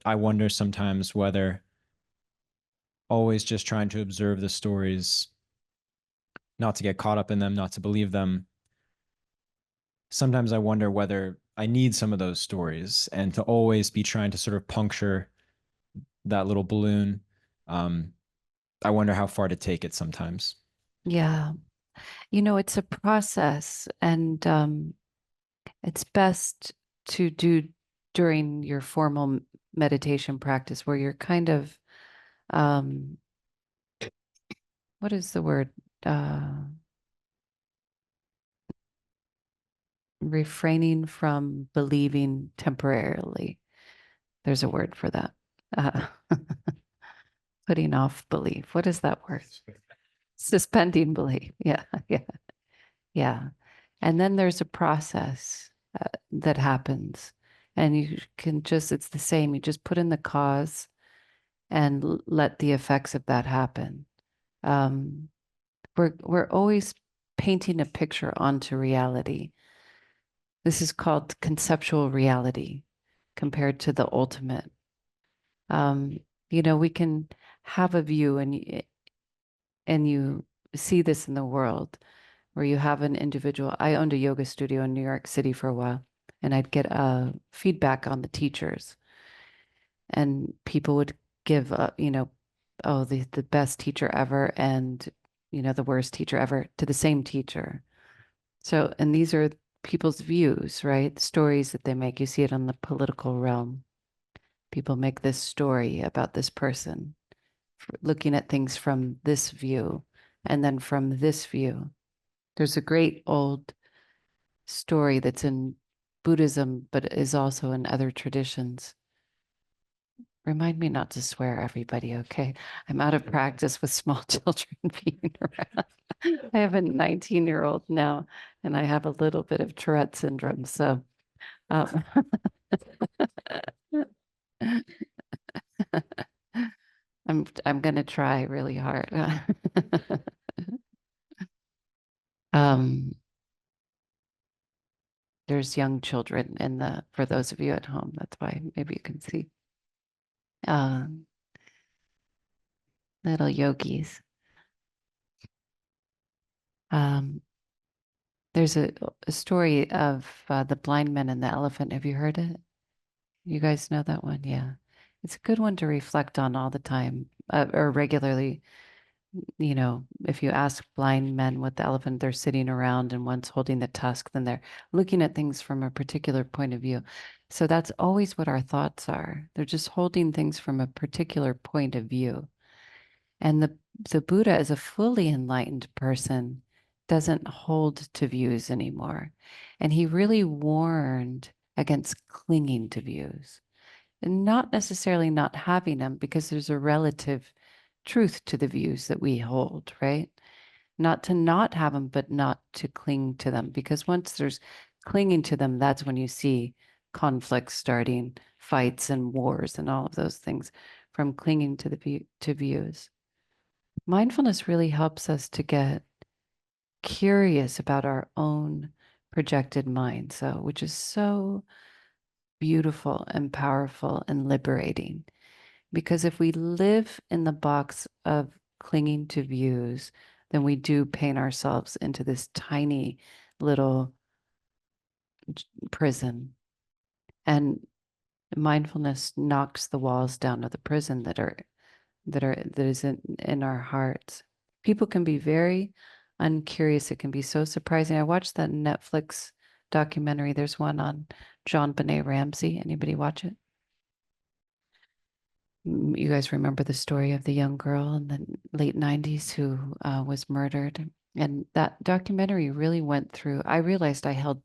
I wonder sometimes whether always just trying to observe the stories, not to get caught up in them, not to believe them. Sometimes I wonder whether I need some of those stories and to always be trying to sort of puncture that little balloon. Um, I wonder how far to take it sometimes. Yeah. It's a process, and it's best to do during your formal meditation practice where you're kind of, um, what is the word? Refraining from believing temporarily. There's a word for that. Uh, putting off belief. What is that word? Suspending belief. Yeah, yeah, yeah. And then there's a process that happens. And you can just, it's the same. You just put in the cause and let the effects of that happen. Um, we're always painting a picture onto reality. This is called conceptual reality compared to the ultimate. Um, we can have a view, and you see this in the world where you have an individual. I owned a yoga studio in New York City for a while, and I'd get feedback on the teachers, and people would give, oh, the best teacher ever, and the worst teacher ever to the same teacher. So, and these are people's views, right? The stories that they make. You see it on the political realm. People make this story about this person, looking at things from this view, and then from this view. There's a great old story that's in Buddhism, but is also in other traditions. Remind me not to swear, everybody, okay? I'm out of practice with small children being around. I have a 19-year-old now, and I have a little bit of Tourette syndrome. So um, I'm going to try really hard. um, there's young children in for those of you at home. That's why maybe you can see um, little yogis. Um, there's a story of the blind man and the elephant. Have you heard it? You guys know that one? Yeah. It's a good one to reflect on all the time, or regularly. If you ask blind men what the elephant, they're sitting around and one's holding the tusk, then they're looking at things from a particular point of view. So that's always what our thoughts are. They're just holding things from a particular point of view. And the Buddha, as a fully enlightened person, doesn't hold to views anymore. And he really warned against clinging to views, and not necessarily not having them, because there's a relative truth to the views that we hold, right? Not have them, but not to cling to them. Because once there's clinging to them, that's when you see conflicts starting, fights and wars and all of those things from clinging to to views. Mindfulness really helps us to get curious about our own projected mind, which is so beautiful and powerful and liberating. Because if we live in the box of clinging to views, then we do paint ourselves into this tiny little prison. And mindfulness knocks the walls down of the prison that is in our hearts. People can be very uncurious. It can be so surprising. I watched that Netflix documentary. There's one on John Benet Ramsey. Anybody watch it? You guys remember the story of the young girl in the late 90s who was murdered? And that documentary really went through, I realized I held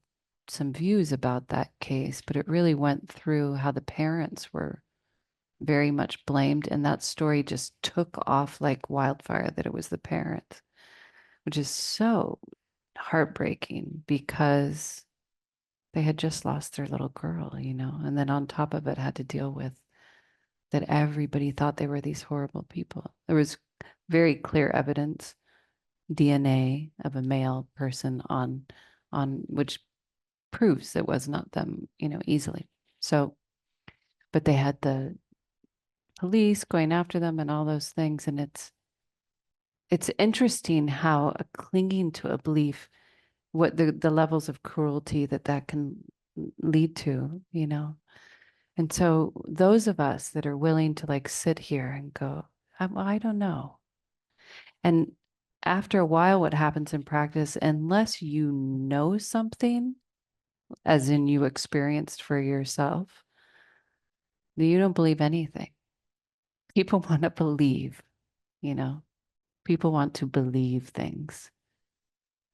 some views about that case, but it really went through how the parents were very much blamed. And that story just took off like wildfire, that it was the parents, which is so heartbreaking because they had just lost their little girl, and then on top of it had to deal with that everybody thought they were these horrible people. There was very clear evidence, DNA of a male person on which proves it was not them, easily. So, but they had police going after them and all those things. And it's interesting how a clinging to a belief, what the levels of cruelty that can lead to, you know. And so those of us that are willing to like sit here and go, I don't know. And after a while, what happens in practice, unless you know something, as in you experienced for yourself, you don't believe anything. People want to believe, you know, people want to believe things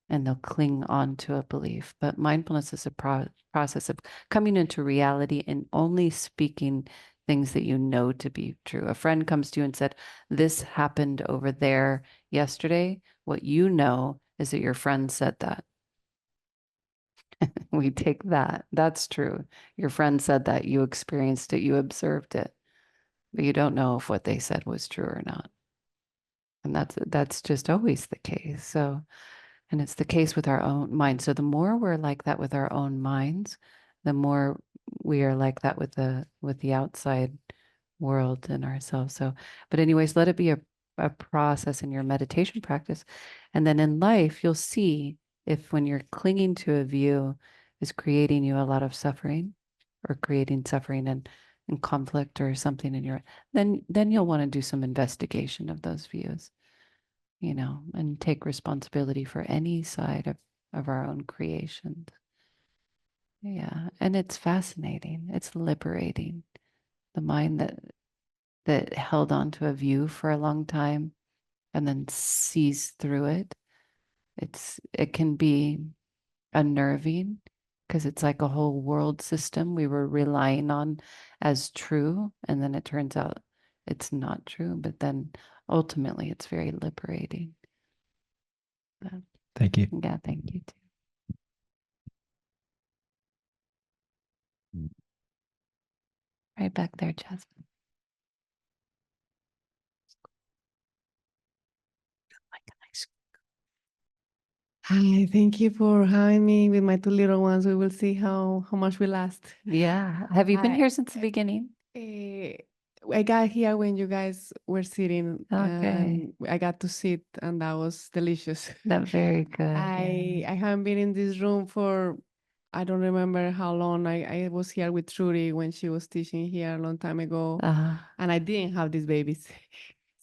and they'll cling on to a belief. But mindfulness is a process of coming into reality and only speaking things that you know to be true. A friend comes to you and said, "This happened over there yesterday." What you know is that your friend said that. We take that. That's true. Your friend said that. You experienced it. You observed it. But you don't know if what they said was true or not. And that's just always the case. So, and it's the case with our own mind. So the more we're like that with our own minds, the more we are like that with the outside world and ourselves. So, but anyways, let it be a process in your meditation practice. And then in life, you'll see if when you're clinging to a view is creating you a lot of suffering or creating suffering and conflict or something in your, then you'll want to do some investigation of those views, you know, and take responsibility for any side of our own creations. Yeah. And it's fascinating. It's liberating. The mind that held on to a view for a long time and then sees through it. It can be unnerving because it's like a whole world system we were relying on as true. And then it turns out it's not true. But then ultimately it's very liberating. But, Thank you. yeah, thank you too. Right back there, Jasmine. Like a nice. Hi, thank you for having me with my two little ones. We will see how much we last. Yeah. Have you been Hi. here since the beginning? I got here when you guys were sitting, Okay. and I got to sit, and that was delicious. That very good. I haven't been in this room for I don't remember how long. I was here with Trudy when she was teaching here a long time ago, and I didn't have these babies.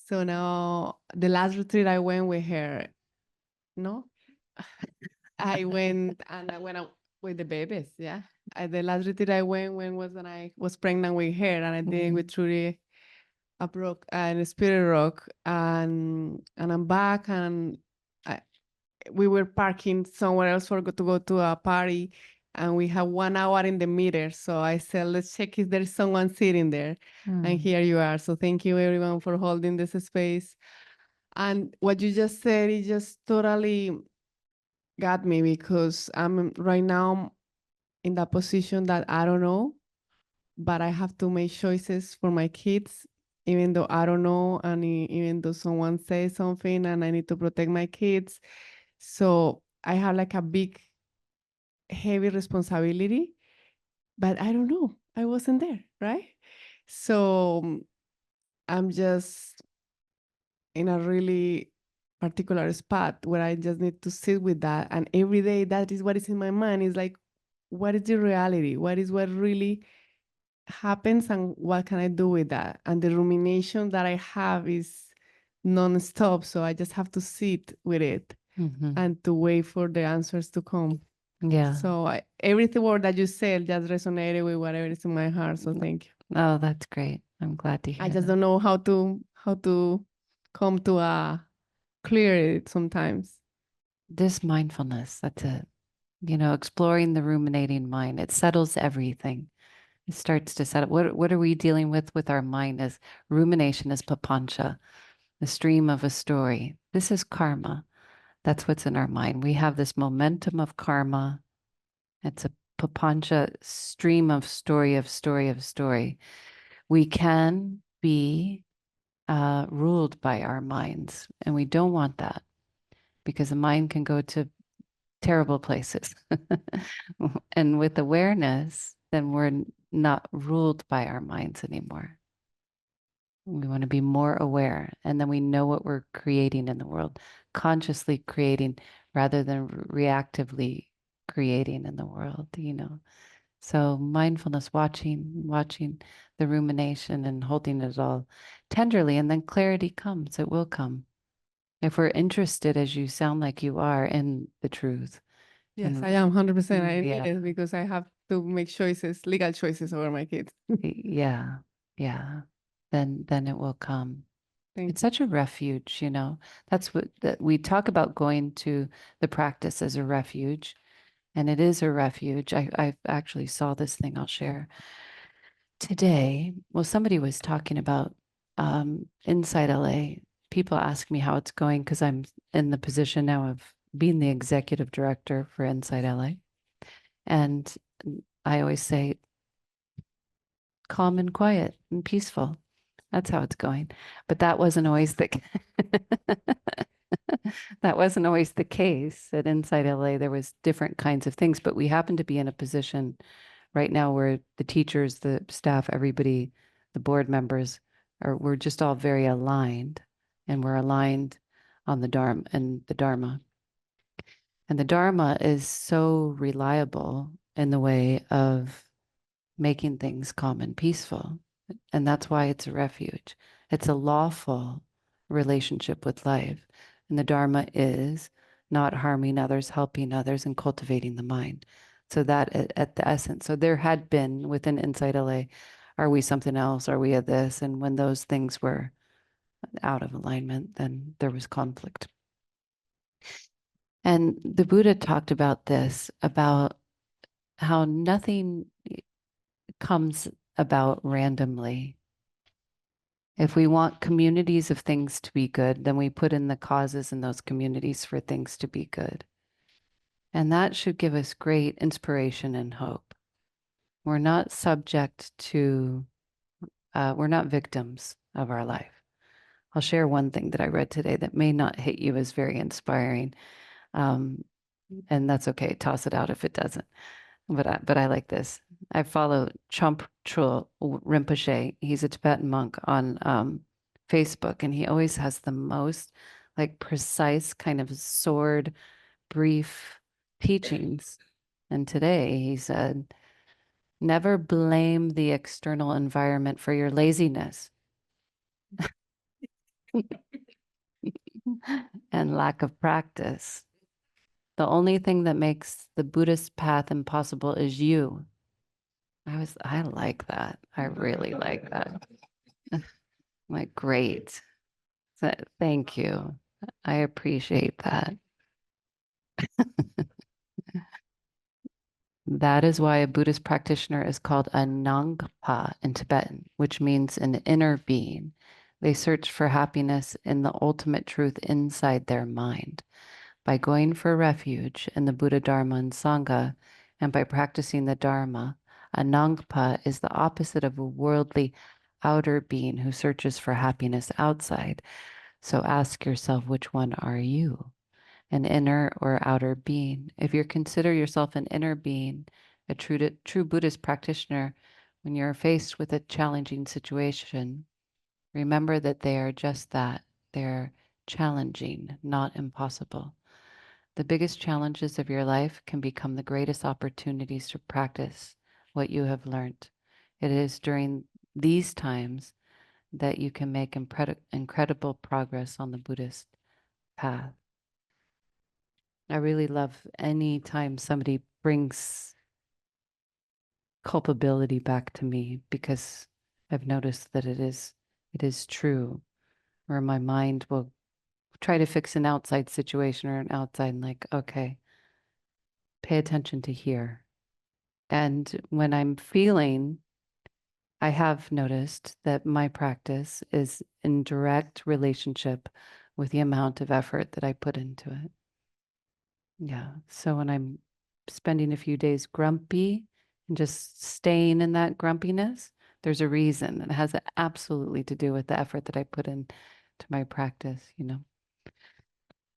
So now the last retreat I went with her, no, I went and I went out with the babies. Yeah, the last retreat I went when when I was pregnant with her, and I did with Trudy up rock and Spirit Rock, and I'm back, and we were parking somewhere else to go to a party, and we have 1 hour in the meter. So I said, let's check if there's someone sitting there, and here you are. So thank you everyone for holding this space. And what you just said, it just totally got me, because I'm right now in that position that I don't know, but I have to make choices for my kids, even though I don't know, and even though someone says something, and I need to protect my kids. So I have like a big, heavy responsibility, but I don't know. I wasn't there, right? So I'm just in a really particular spot where I just need to sit with that. And every day, that is what is in my mind, is like, what is the reality? What is what really happens, and what can I do with that? And the rumination that I have is non-stop. So I just have to sit with it and to wait for the answers to come. Yeah. So everything word that you said just resonated with whatever is in my heart. So thank you. Oh, that's great. I'm glad to hear I just that. don't know how to come to a clear it sometimes. This mindfulness, that's it. You know, exploring the ruminating mind, it settles everything. It starts to settle. What are we dealing with our mind? Is rumination is papancha, the stream of a story. This is karma. That's what's in our mind. We have this momentum of karma. It's a papancha stream of story of story of story. We can be ruled by our minds, and we don't want that because the mind can go to terrible places. And with awareness, then we're not ruled by our minds anymore. We want to be more aware. And then we know what we're creating in the world, consciously creating rather than reactively creating in the world, you know. So mindfulness, watching the rumination and holding it all tenderly, and then clarity comes. It will come. If we're interested, as you sound like you are, in the truth. Yes, And I am 100%. I need yeah, it because I have to make choices, legal choices over my kids. yeah, yeah. Then it will come. Thank It's such you. a refuge, you know. That's what that we talk about, going to the practice as a refuge, and it is a refuge. I actually saw this thing I'll share today. Well, somebody was talking about inside LA. People ask me how it's going because I'm in the position now of being the executive director for Inside LA. And I always say calm and quiet and peaceful. That's how it's going. But that wasn't always the that wasn't always the case at Inside LA. There was different kinds of things, but we happen to be in a position right now where the teachers, the staff, everybody, the board members we're just all very aligned, and we're aligned on the Dharma and the Dharma. And the Dharma is so reliable in the way of making things calm and peaceful. And that's why it's a refuge. It's a lawful relationship with life. And the Dharma is not harming others, helping others, and cultivating the mind. So that at the essence. So there had been within Inside LA, are we something else? Are we a this? And when those things were out of alignment, then there was conflict. And the Buddha talked about this, about how nothing comes about randomly. If we want communities of things to be good, then we put in the causes in those communities for things to be good. And that should give us great inspiration and hope. We're not subject to, we're not victims of our life. I'll share one thing that I read today that may not hit you as very inspiring. Um, and that's okay. Toss it out if it doesn't. But I like this. I follow Chomp Trul Rinpoche. He's a Tibetan monk on Facebook, and he always has the most like precise kind of sword brief teachings. And today he said, never blame the external environment for your laziness and lack of practice. The only thing that makes the Buddhist path impossible is you. I like that. I really like that. I'm like, great. Thank you. I appreciate that. That is why a Buddhist practitioner is called a Nangpa in Tibetan, which means an inner being. They search for happiness in the ultimate truth inside their mind. By going for refuge in the Buddha, Dharma, and Sangha, and by practicing the Dharma, a Nangpa is the opposite of a worldly outer being who searches for happiness outside. So ask yourself, which one are you? An inner or outer being? If you consider yourself an inner being, a true Buddhist practitioner, when you're faced with a challenging situation, remember that they are just that. They're challenging, not impossible. The biggest challenges of your life can become the greatest opportunities to practice what you have learned. It is during these times that you can make incredible progress on the Buddhist path. I really love any time somebody brings culpability back to me, because I've noticed that it is true, where my mind will try to fix an outside situation or an outside, and like, okay, pay attention to here. And when I'm feeling, I have noticed that my practice is in direct relationship with the amount of effort that I put into it. Yeah. So when I'm spending a few days grumpy and just staying in that grumpiness, there's a reason. It has absolutely to do with the effort that I put in to my practice, you know.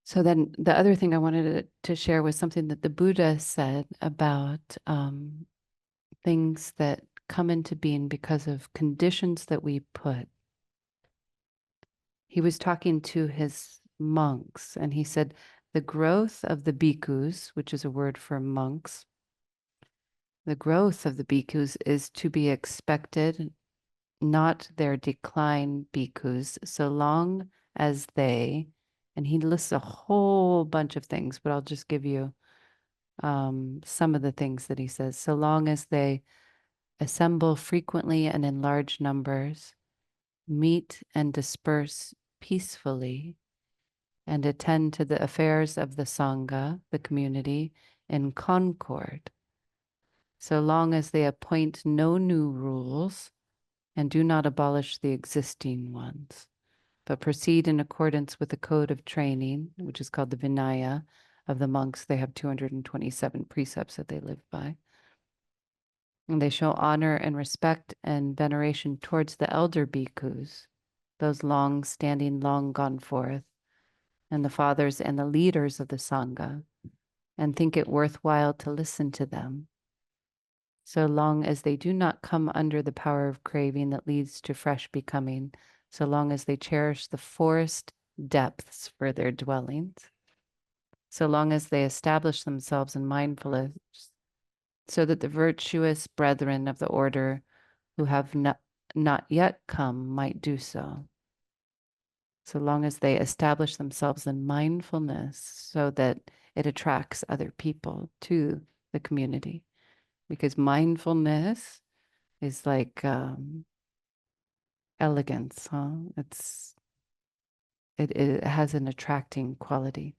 So then the other thing I wanted to share was something that the Buddha said about things that come into being because of conditions that we put. he was talking to his monks, and he said, the growth of the bhikkhus, which is a word for monks, the growth of the bhikkhus is to be expected, not their decline, bhikkhus, so long as they, and he lists a whole bunch of things, but I'll just give you some of the things that he says. So long as they assemble frequently and in large numbers, meet and disperse peacefully, and attend to the affairs of the Sangha, the community, in concord, so long as they appoint no new rules and do not abolish the existing ones, but proceed in accordance with the code of training, which is called the Vinaya of the monks. They have 227 precepts that they live by. And they show honor and respect and veneration towards the elder bhikkhus, those long standing, long gone forth, and the fathers and the leaders of the Sangha, and think it worthwhile to listen to them, so long as they do not come under the power of craving that leads to fresh becoming, so long as they cherish the forest depths for their dwellings, so long as they establish themselves in mindfulness, so that the virtuous brethren of the order who have not yet come might do so, so long as they establish themselves in mindfulness so that it attracts other people to the community. Because mindfulness is like elegance, huh? It has an attracting quality.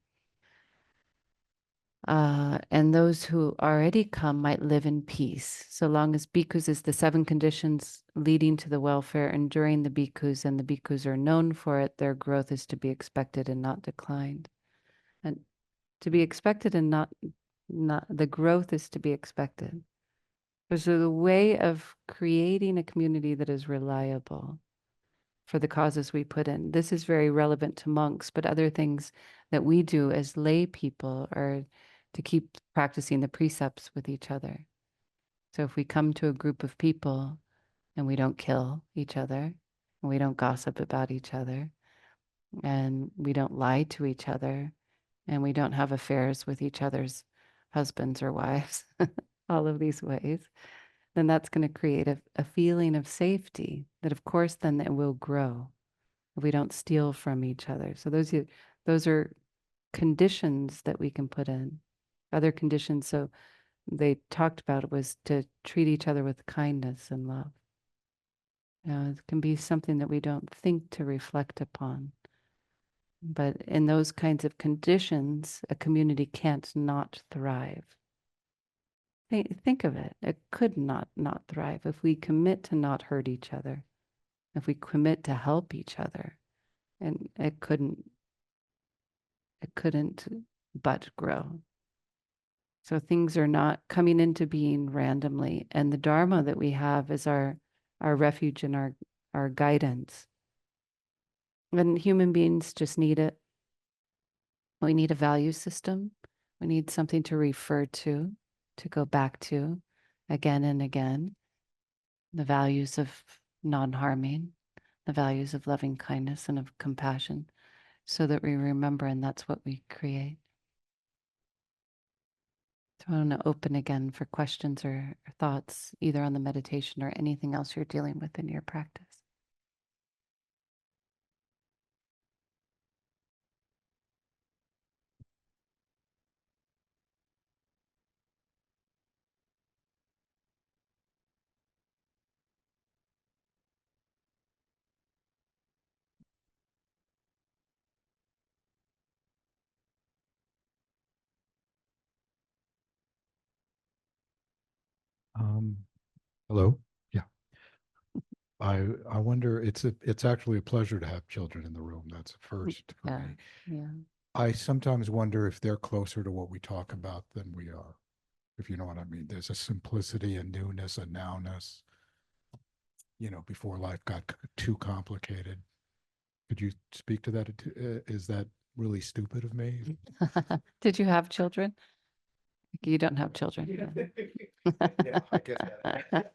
And those who already come might live in peace, so long as bhikkhus is the 7 conditions leading to the welfare, enduring the bhikkhus, and the bhikkhus are known for it, their growth is to be expected and not declined. And to be expected and not the growth is to be expected. So the way of creating a community that is reliable for the causes we put in. This is very relevant to monks, but other things that we do as lay people are to keep practicing the precepts with each other. So if we come to a group of people and we don't kill each other, and we don't gossip about each other, and we don't lie to each other, and we don't have affairs with each other's husbands or wives, all of these ways, then that's going to create a feeling of safety that, of course, then it will grow if we don't steal from each other. So those are conditions that we can put in. Other conditions, so they talked about it, was to treat each other with kindness and love. It can be something that we don't think to reflect upon. But in those kinds of conditions, a community can't not thrive. Think of it. It could not thrive if we commit to not hurt each other, if we commit to help each other, and it couldn't but grow. So things are not coming into being randomly, and the Dharma that we have is our refuge and our guidance. And human beings just need it. We need a value system. We need something to refer to go back to again and again. The values of non-harming, the values of loving kindness and of compassion, so that we remember, and that's what we create. So I want to open again for questions or thoughts, either on the meditation or anything else you're dealing with in your practice. Hello. Yeah. I wonder, it's actually a pleasure to have children in the room. That's a first for Yeah, me. yeah. I sometimes wonder if they're closer to what we talk about than we are, if you know what I mean. There's a simplicity, a newness, a nowness, before life got too complicated. Could you speak to that? Is that really stupid of me? Did you have children? You don't have children. Yeah, I guess that.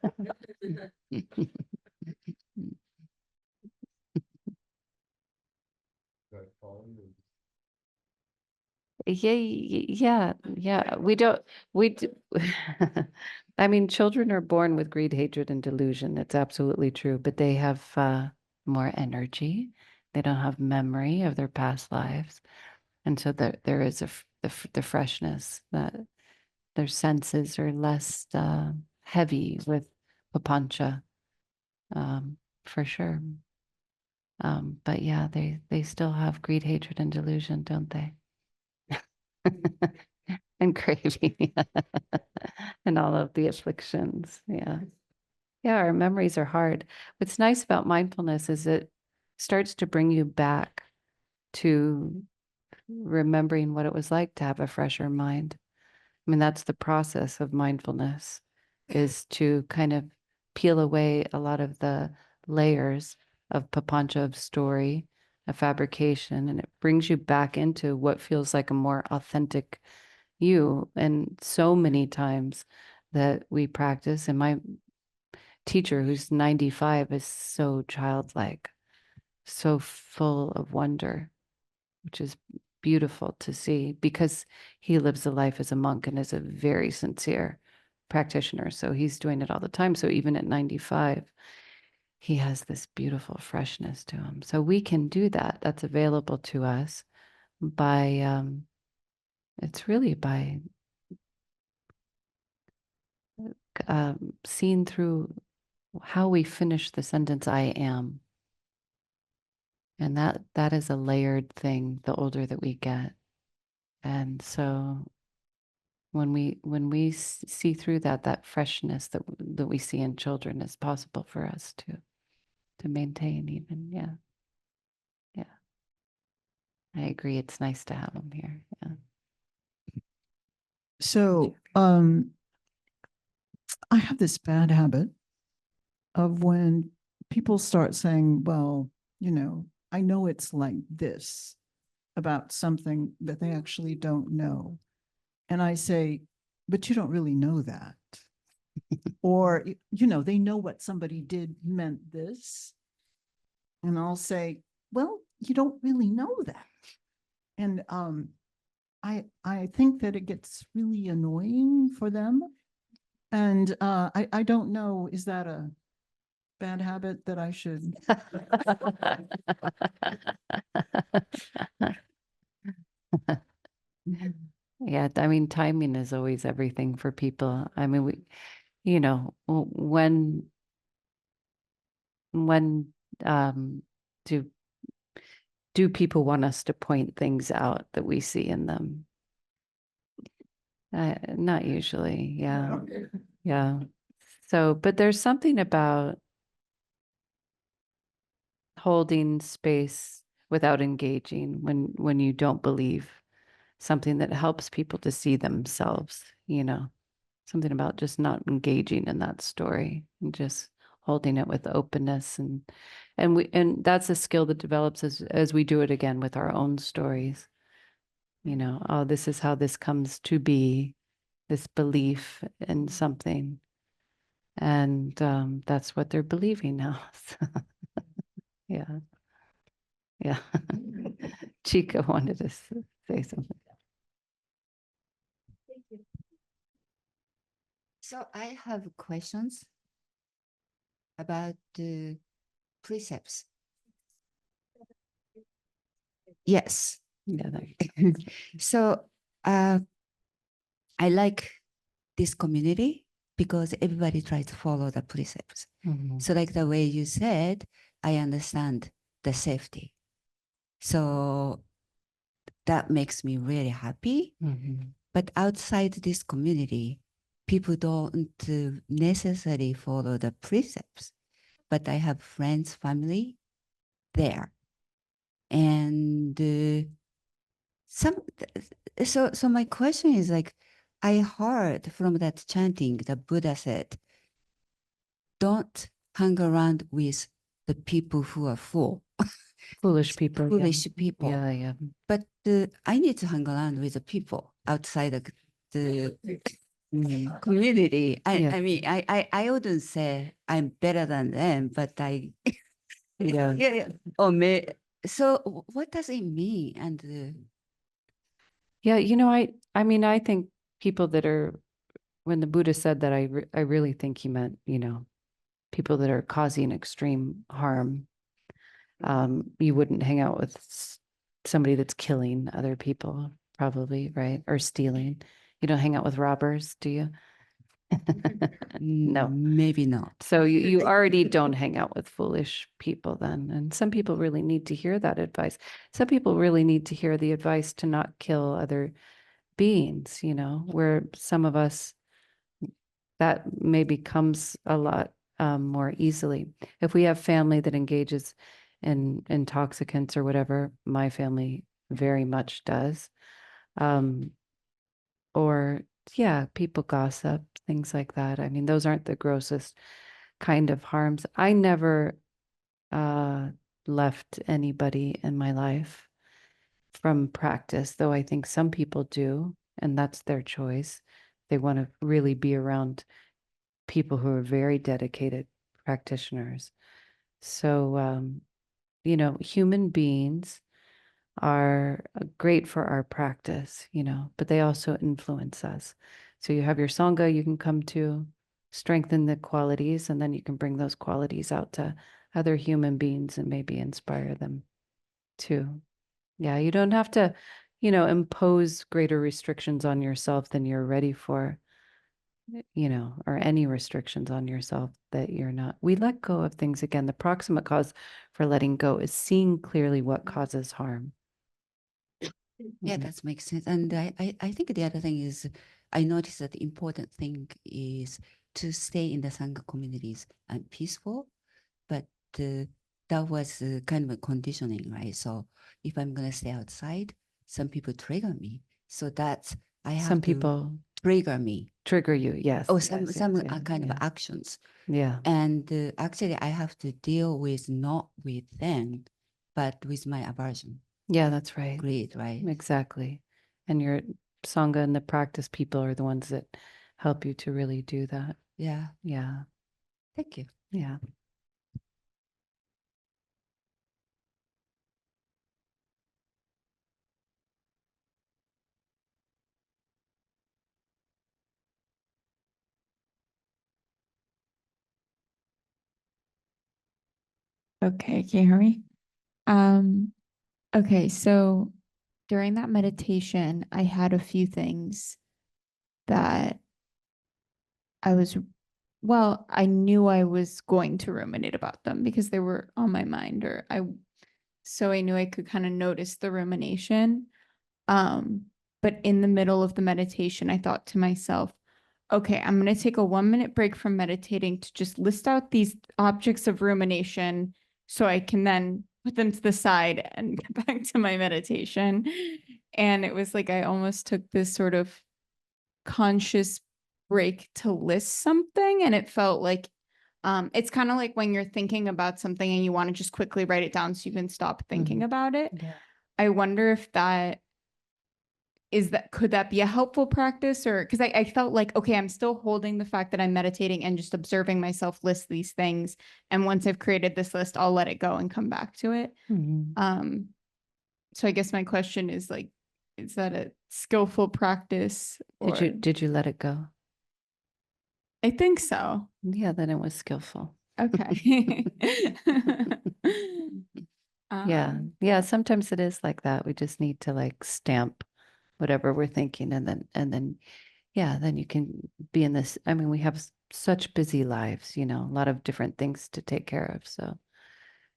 Yeah. We don't, we, I mean, children are born with greed, hatred, and delusion. It's absolutely true, but they have more energy. They don't have memory of their past lives. And so there is the freshness that their senses are less heavy with papancha, for sure. But yeah, they still have greed, hatred, and delusion, don't they? And craving and all of the afflictions. Yeah. Yeah, our memories are hard. What's nice about mindfulness is it starts to bring you back to remembering what it was like to have a fresher mind. I mean, that's the process of mindfulness, is to kind of peel away a lot of the layers of papancha, of story, of fabrication, and it brings you back into what feels like a more authentic you. And so many times that we practice, and my teacher, who's 95, is so childlike, so full of wonder, which is beautiful to see because he lives a life as a monk and is a very sincere practitioner. So he's doing it all the time. So even at 95, he has this beautiful freshness to him. So we can do that. That's available to us by, it's really by seeing through how we finish the sentence, I am. And that is a layered thing the older that we get. And so when we see through that freshness that we see in children is possible for us to maintain even. Yeah. I agree. It's nice to have them here. Yeah. So I have this bad habit of when people start saying, well, I know it's like this about something that they actually don't know. And I say, but you don't really know that. Or, they know what somebody did meant this. And I'll say, well, you don't really know that. And I think that it gets really annoying for them. And I don't know, is that a bad habit that I should? Yeah, I mean, timing is always everything for people. I mean, when do people want us to point things out that we see in them? Not usually. Yeah. Yeah. So, but there's something about holding space without engaging when you don't believe, something that helps people to see themselves, something about just not engaging in that story and just holding it with openness, and that's a skill that develops as we do it again with our own stories. Oh, this is how this comes to be, this belief in something. And that's what they're believing now. Yeah. Yeah. Chica wanted to say something. Thank you. So I have questions about the precepts. Yes. Yeah. So I like this community because everybody tries to follow the precepts. Mm-hmm. So like the way you said, I understand the safety. So that makes me really happy. Mm-hmm. But outside this community, people don't necessarily follow the precepts. But I have friends, family there. And so my question is like, I heard from that chanting, the Buddha said, don't hang around with the people who are Foolish people. foolish people. Yeah. But I need to hang around with the people outside the community. Yeah. I mean, I wouldn't say I'm better than them, but I Yeah. yeah. Or So what does it mean? And Yeah, I mean, I think people that are, when the Buddha said that, I really think he meant, people that are causing extreme harm. You wouldn't hang out with somebody that's killing other people, probably, right? Or stealing. You don't hang out with robbers, do you? No. maybe not. So you already don't hang out with foolish people then. And some people really need to hear that advice. Some people really need to hear the advice to not kill other beings, where some of us, that maybe comes a lot more easily. If we have family that engages in intoxicants or whatever, my family very much does. Or yeah, people gossip, things like that. I mean, those aren't the grossest kind of harms. I never left anybody in my life from practice, though I think some people do, and that's their choice. They want to really be around people who are very dedicated practitioners. So, human beings are great for our practice, but they also influence us. So you have your Sangha you can come to, strengthen the qualities, and then you can bring those qualities out to other human beings and maybe inspire them too. Yeah, you don't have to, impose greater restrictions on yourself than you're ready for, or any restrictions on yourself that you're not. We let go of things again. The proximate cause for letting go is seeing clearly what causes harm. Yeah, Mhm. that makes sense. And I think the other thing is, I noticed that the important thing is to stay in the Sangha communities and peaceful, but that was kind of a conditioning, right? So if I'm going to stay outside, some people trigger me. So that's, I have Some to people trigger me. trigger you. Yes. Oh, yes, some yes, yeah, kind yeah. of actions. Yeah. And actually, I have to deal with not with them, but with my aversion, Yeah, that's right. greed, right? Exactly. And your Sangha and the practice people are the ones that help you to really do that. Yeah. Yeah. Thank you. Yeah. Okay, can you hear me? Okay, so during that meditation, I had a few things that I knew I was going to ruminate about them because they were on my mind, so I knew I could kind of notice the rumination. But in the middle of the meditation, I thought to myself, okay, I'm going to take a 1-minute break from meditating to just list out these objects of rumination so I can then put them to the side and get back to my meditation. And it was like I almost took this sort of conscious break to list something. And it felt like it's kind of like when you're thinking about something and you want to just quickly write it down so you can stop thinking about it. Yeah. I wonder if could that be a helpful practice? Or because I felt like, okay, I'm still holding the fact that I'm meditating and just observing myself list these things. And once I've created this list, I'll let it go and come back to it. Mhm. So I guess my question is like, is that a skillful practice? Did you let it go? I think so. Yeah, then it was skillful. Okay. Yeah. Yeah. Sometimes it is like that. We just need to like stamp whatever we're thinking and then yeah, then you can be in this. I mean, we have such busy lives, a lot of different things to take care of. So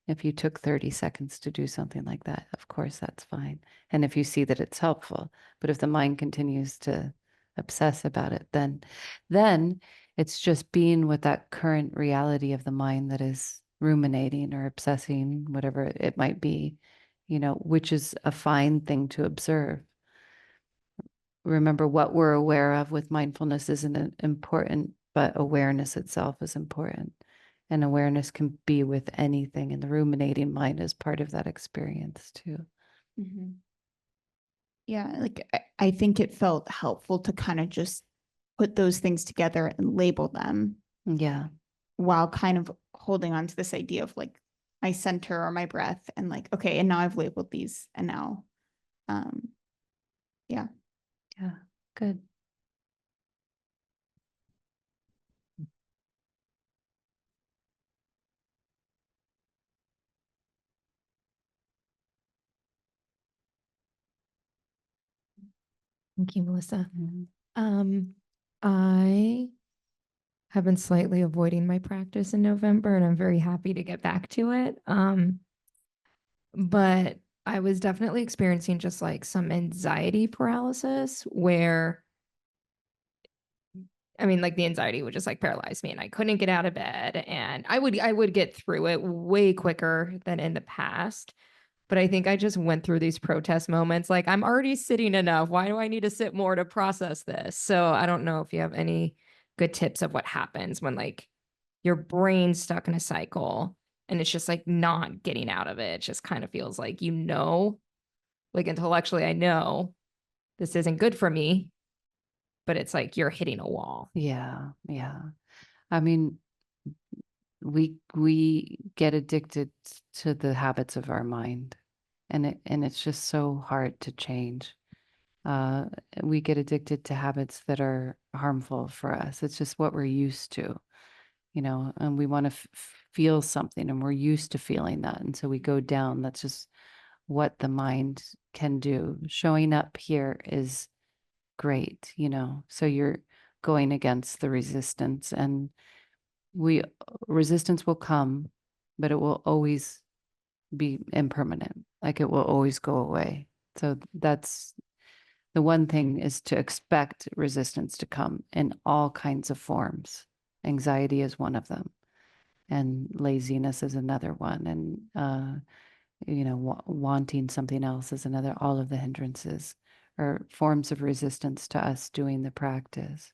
if you took 30 seconds to do something like that, of course, that's fine. And if you see that it's helpful, but if the mind continues to obsess about it, then it's just being with that current reality of the mind that is ruminating or obsessing, whatever it might be, which is a fine thing to observe. Remember, what we're aware of with mindfulness isn't important, but awareness itself is important. And awareness can be with anything. And the ruminating mind is part of that experience too. Yeah, like I think it felt helpful to kind of just put those things together and label them Yeah. while kind of holding on to this idea of like, my center or my breath and like, okay, and now I've labeled these and now, yeah. Yeah, good. Thank you, Melissa. Mhm. I have been slightly avoiding my practice in November, and I'm very happy to get back to it. But I was definitely experiencing just like some anxiety paralysis where, I mean, like the anxiety would just like paralyze me and I couldn't get out of bed, and I would get through it way quicker than in the past. But I think I just went through these protest moments. Like, I'm already sitting enough. Why do I need to sit more to process this? So I don't know if you have any good tips of what happens when like your brain's stuck in a cycle and it's just like not getting out of it. It just kind of feels like, like intellectually, I know this isn't good for me, but it's like you're hitting a wall. Yeah, yeah. I mean, we get addicted to the habits of our mind, and it's just so hard to change. Uh, we get addicted to habits that are harmful for us. It's just what we're used to, and we want to feel something, and we're used to feeling that, and so we go down. That's just what the mind can do. Showing up here is great, so you're going against the resistance, and resistance will come, but it will always be impermanent. Like it will always go away. So that's the one thing, is to expect resistance to come in all kinds of forms. Anxiety is one of them, and laziness is another one, and wanting something else is another. All of the hindrances are forms of resistance to us doing the practice.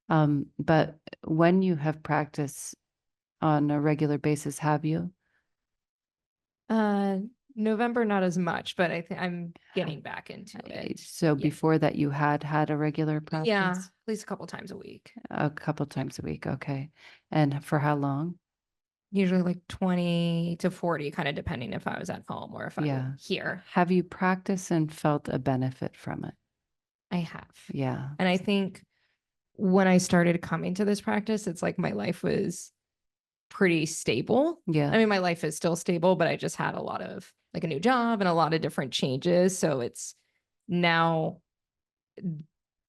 But when you have practice on a regular basis, have you? November, not as much, but I think I'm getting back into it. So Yeah. before that, you had a regular practice? Yeah, at least a couple times a week. A couple times a week. Okay. And for how long? Usually like 20 to 40, kind of depending if I was at home or if I Yeah. was here. Have you practiced and felt a benefit from it? I have. Yeah. And I think when I started coming to this practice, it's like my life was pretty stable. Yeah. I mean, my life is still stable, but I just had a lot of like a new job and a lot of different changes. So it's now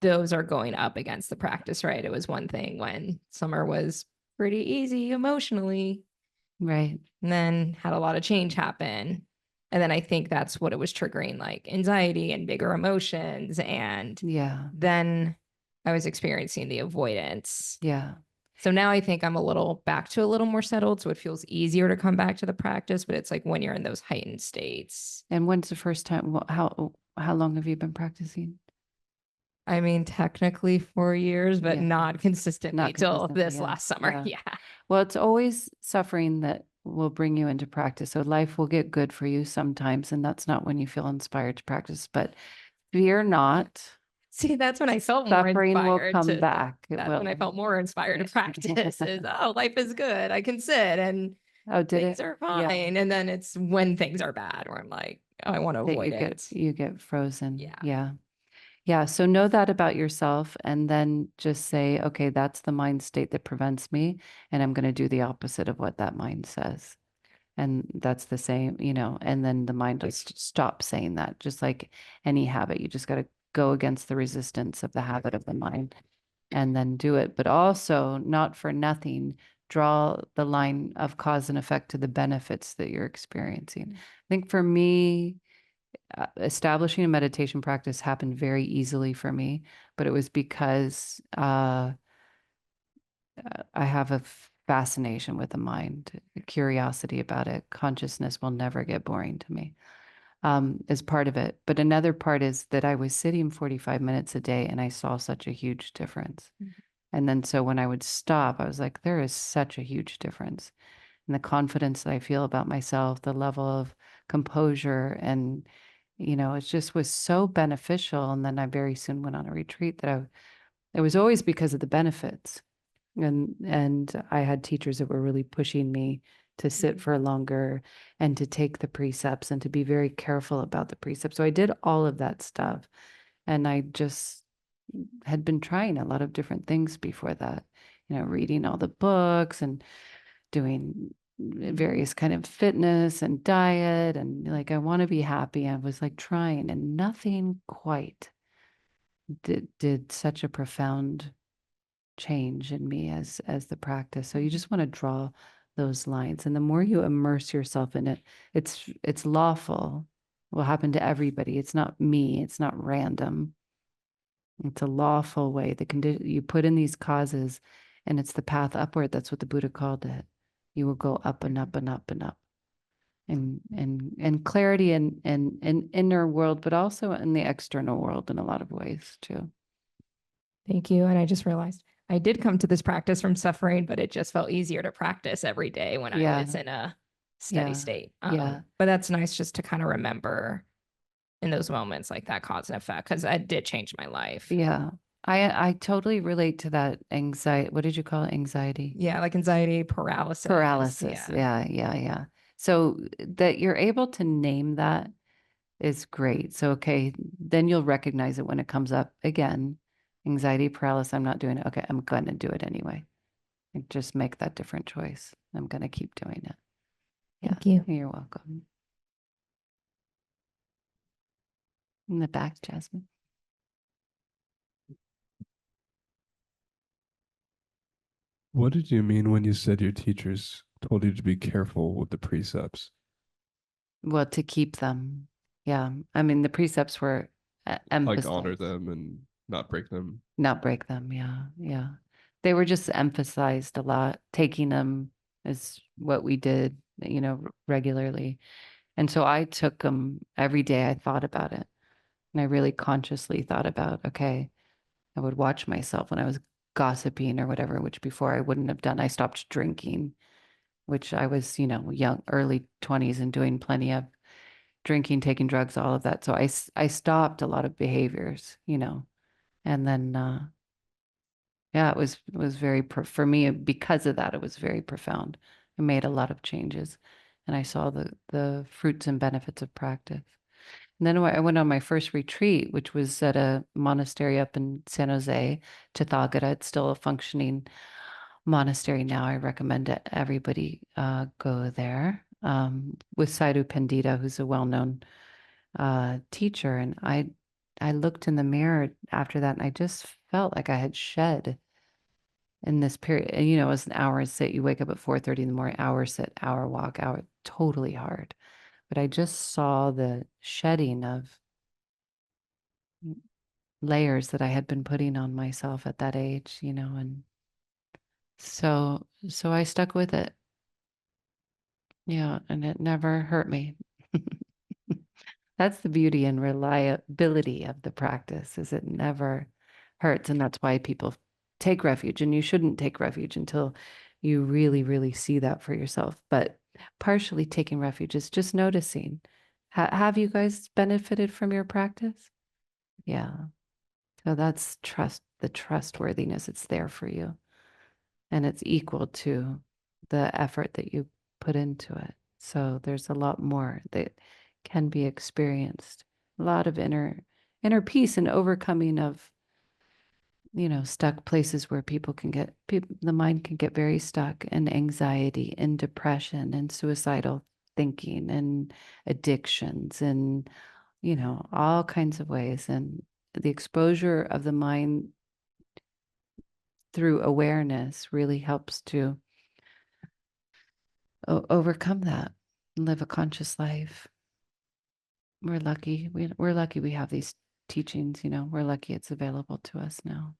those are going up against the practice, right? It was one thing when summer was pretty easy emotionally, Right. and then had a lot of change happen. And then I think that's what it was triggering, like anxiety and bigger emotions. And Yeah. then I was experiencing the avoidance. Yeah. So now I think I'm a little back to a little more settled. So it feels easier to come back to the practice, but it's like when you're in those heightened states. And when's the first time? How long have you been practicing? I mean, technically 4 years, but Yeah. not consistently Not till consistently, this yeah. last summer. Yeah. Yeah. Well, it's always suffering that will bring you into practice. So life will get good for you sometimes, and that's not when you feel inspired to practice. But fear not. See, that's when I felt more Suffering will inspired come to, back. It that's will. when I felt more inspired to practice is, oh, life is good. I can sit and Oh, did things it? are Yeah. fine. And then it's when things are bad where I'm like, oh, I want to That avoid it. you get frozen. Yeah. Yeah. Yeah. So know that about yourself, and then just say, okay, that's the mind state that prevents me, and I'm going to do the opposite of what that mind says. And that's the same, and then the mind will stop saying that. Just like any habit, you just got to go against the resistance of the habit of the mind and then do it. But also, not for nothing, draw the line of cause and effect to the benefits that you're experiencing. I think for me, establishing a meditation practice happened very easily for me, but it was because I have a fascination with the mind, a curiosity about it. Consciousness will never get boring to me, as part of it. But another part is that I was sitting 45 minutes a day and I saw such a huge difference. And then so when I would stop, I was like, there is such a huge difference. And the confidence that I feel about myself, the level of composure, and it just was so beneficial. And then I very soon went on a retreat it was always because of the benefits. And I had teachers that were really pushing me to sit for longer and to take the precepts and to be very careful about the precepts. So I did all of that stuff. And I just had been trying a lot of different things before that, reading all the books and doing various kind of fitness and diet. And like, I want to be happy. I was like trying, and nothing quite did such a profound change in me as the practice. So you just want to draw those lines, and the more you immerse yourself in it, it's lawful. It will happen to everybody. It's not me. It's not random. It's a lawful way. The condition you put in these causes, and it's the path upward. That's what the Buddha called it. You will go up and up and up and up, and clarity in inner world, but also in the external world in a lot of ways too. Thank you. And I just realized I did come to this practice from suffering, but it just felt easier to practice every day when I was in a steady state. Yeah. But that's nice just to kind of remember in those moments like that cause and effect, because it did change my life. Yeah. I totally relate to that anxiety. What did you call it? Anxiety? Yeah, like anxiety, paralysis. Paralysis. Yeah. So that you're able to name that is great. So, okay, then you'll recognize it when it comes up again. Anxiety, paralysis, I'm not doing it. Okay, I'm going to do it anyway. And just make that different choice. I'm going to keep doing it. Thank you. You're welcome. In the back, Jasmine. What did you mean when you said your teachers told you to be careful with the precepts? Well, to keep them. Yeah. I mean, the precepts were Like emphasized. honor them and not break them. Not break them. Yeah. They were just emphasized a lot. Taking them is what we did, regularly. And so I took them every day. I thought about it. And I really consciously thought about, okay, I would watch myself when I was gossiping or whatever, which before I wouldn't have done. I stopped drinking, which I was, young, early 20s and doing plenty of drinking, taking drugs, all of that. So I stopped a lot of behaviors, and then, yeah, it was very, for me, because of that, it was very profound. I made a lot of changes, and I saw the fruits and benefits of practice. And then I went on my first retreat, which was at a monastery up in San Jose, Tathagata. It's still a functioning monastery now. I recommend it. Everybody go there, with Sadhu Pandita, who's a well-known teacher. And I looked in the mirror after that, and I just felt like I had shed in this period. And, it was an hour sit. You wake up at 4:30 in the morning, hour sit, hour walk, hour, totally hard. But I just saw the shedding of layers that I had been putting on myself at that age, and so I stuck with it. Yeah, and it never hurt me. That's the beauty and reliability of the practice, is it never hurts. And that's why people take refuge, and you shouldn't take refuge until you really, really see that for yourself. But partially taking refuge is just noticing. Have you guys benefited from your practice? Yeah. So that's trust, the trustworthiness. It's there for you. And it's equal to the effort that you put into it. So there's a lot more that can be experienced. A lot of inner peace and overcoming of, stuck places where the mind can get very stuck in anxiety and depression and suicidal thinking and addictions and, all kinds of ways. And the exposure of the mind through awareness really helps to overcome that and live a conscious life. We're lucky. We're lucky we have these teachings, we're lucky it's available to us now.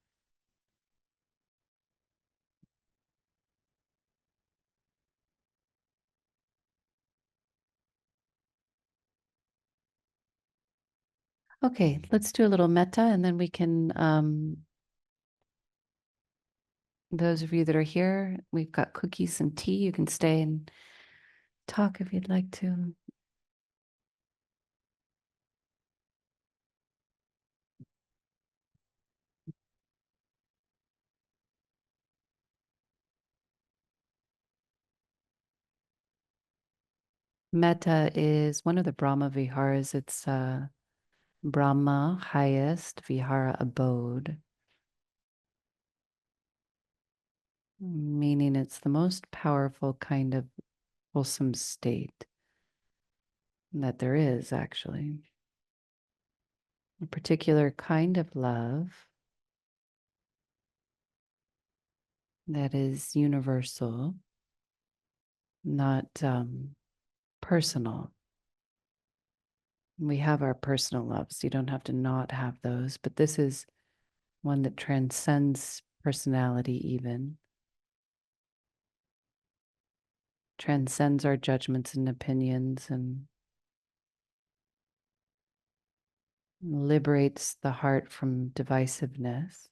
Okay, let's do a little metta, and then we can, those of you that are here, we've got cookies and tea. You can stay and talk if you'd like to. Metta is one of the Brahma Viharas. It's Brahma, highest, Vihara, abode, meaning it's the most powerful kind of wholesome state that there is, actually. A particular kind of love that is universal, not personal. We have our personal loves. You don't have to not have those, but this is one that transcends personality, even transcends our judgments and opinions, and liberates the heart from divisiveness,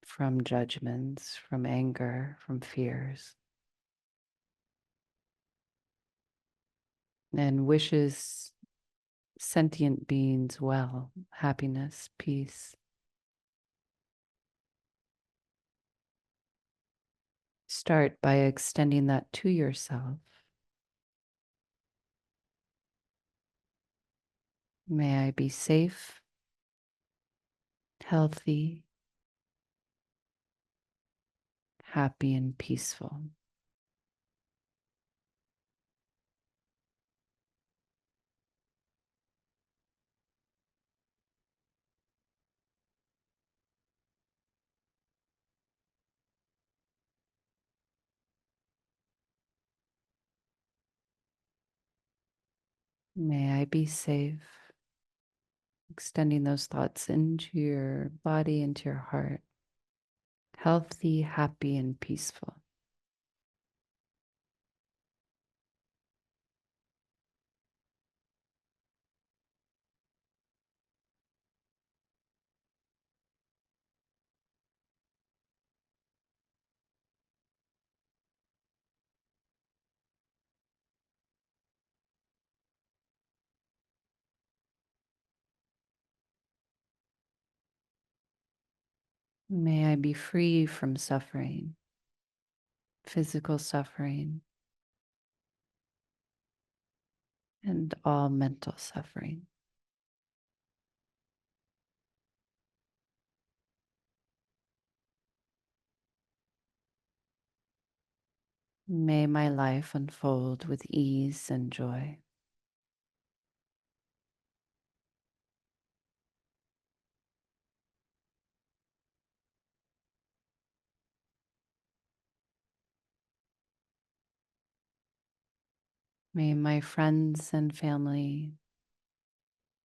from judgments, from anger, from fears, and wishes sentient beings well, happiness, peace. Start by extending that to yourself. May I be safe, healthy, happy, and peaceful. May I be safe. Extending those thoughts into your body, into your heart. Healthy, happy, and peaceful. May I be free from suffering, physical suffering, and all mental suffering. May my life unfold with ease and joy. May my friends and family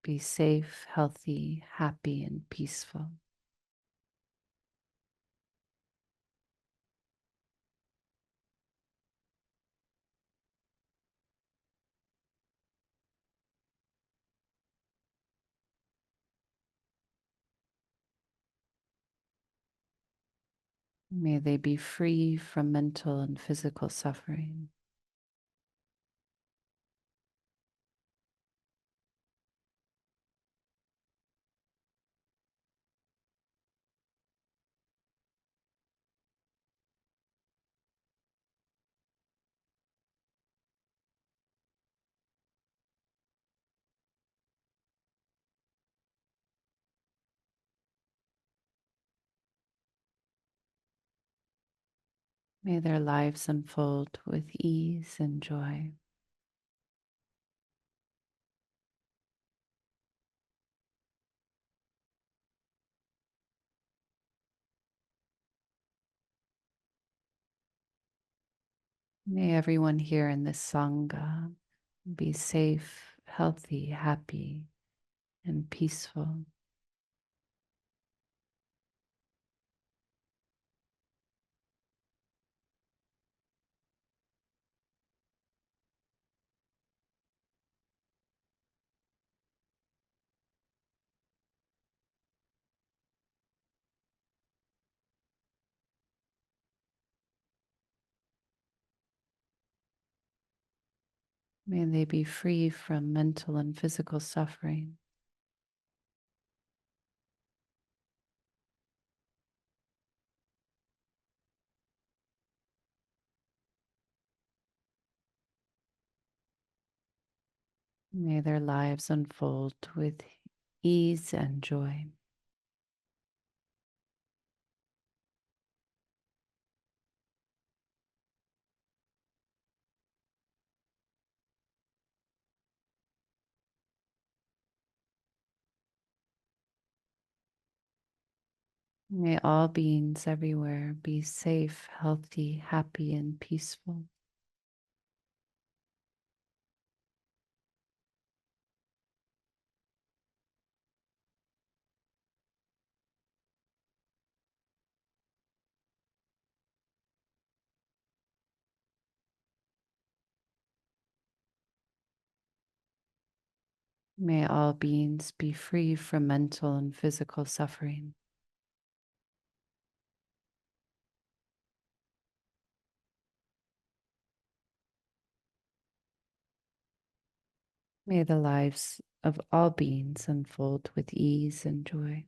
be safe, healthy, happy, and peaceful. May they be free from mental and physical suffering. May their lives unfold with ease and joy. May everyone here in this Sangha be safe, healthy, happy, and peaceful. May they be free from mental and physical suffering. May their lives unfold with ease and joy. May all beings everywhere be safe, healthy, happy, and peaceful. May all beings be free from mental and physical suffering. May the lives of all beings unfold with ease and joy.